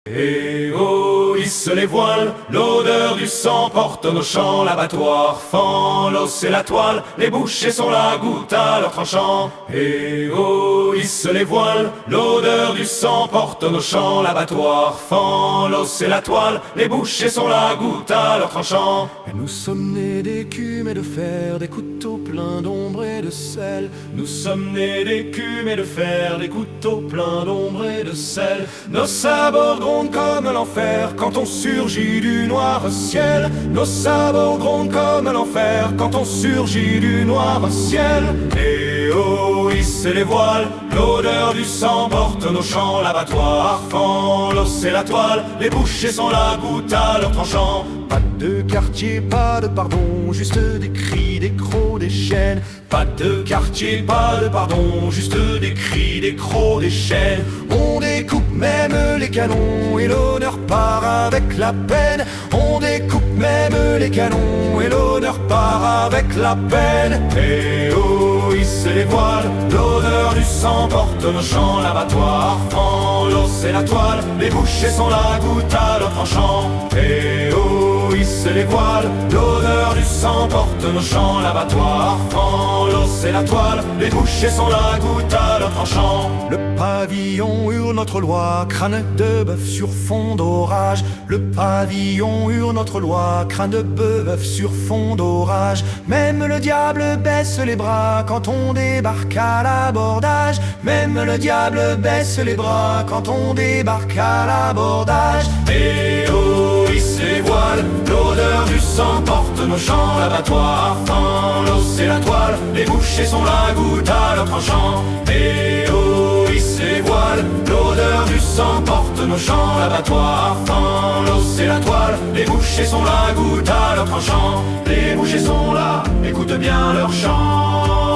Et oh, hisse les voiles, l'odeur du sang porte nos champs, l'abattoir fend l'os et la toile, les bouchers sont la goutte à leur tranchant. Et oh, hisse les voiles, l'odeur du sang porte nos champs, l'abattoir fend l'os et la toile, les bouchers sont la goutte à leur tranchant. Et nous sommes nés d'écume et de fer, des couteaux pleins d'ombre et de sel. Nous sommes nés d'écume et de fer, des couteaux pleins d'ombre et de sel. Nos sabords grondent comme l'enfer quand on surgit du noir ciel. Nos sabords grondent comme l'enfer quand on surgit du noir ciel. Et oh, hissez les voiles, l'odeur du sang porte nos champs, l'abattoir fend l'os et la toile, les bouchers sont la goutte à leur tranchant. Pas de quartier, pas de pardon, juste des cris, des crocs, des chaînes. Pas de quartier, pas de pardon, juste des cris, des crocs, des chaînes. On découpe même les canons et l'honneur part avec la peine. On découpe même les canons et l'honneur part avec la peine. Et oh, hissez les voiles, l'odeur du sang porte nos champs, l'abattoir fend l'os et la toile, les bouchers sont la goutte à leur tranchant. Et oh, hissez les voiles, l'odeur du sang porte nos champs, l'abattoir fend l'os et la toile, les bouchers sont la goutte à leur tranchant. Le pavillon hurle notre loi, crâne de bœuf sur fond d'orage. Le pavillon hurle notre loi, crâne de bœuf sur fond d'orage. Même le diable baisse les bras quand on débarque à l'abordage. Même le diable baisse les bras quand on débarque à l'abordage. Et oh, hissez les voiles, l'odeur du sang porte nos champs, l'abattoir fend l'os et la toile, les bouchers sont la goutte à leur tranchant. Et oh, hissez les voiles, l'odeur du sang porte nos champs, l'abattoir fend l'os et la toile, les bouchers sont la goutte à leur tranchant. Les bouchers sont là, écoute bien leur chant.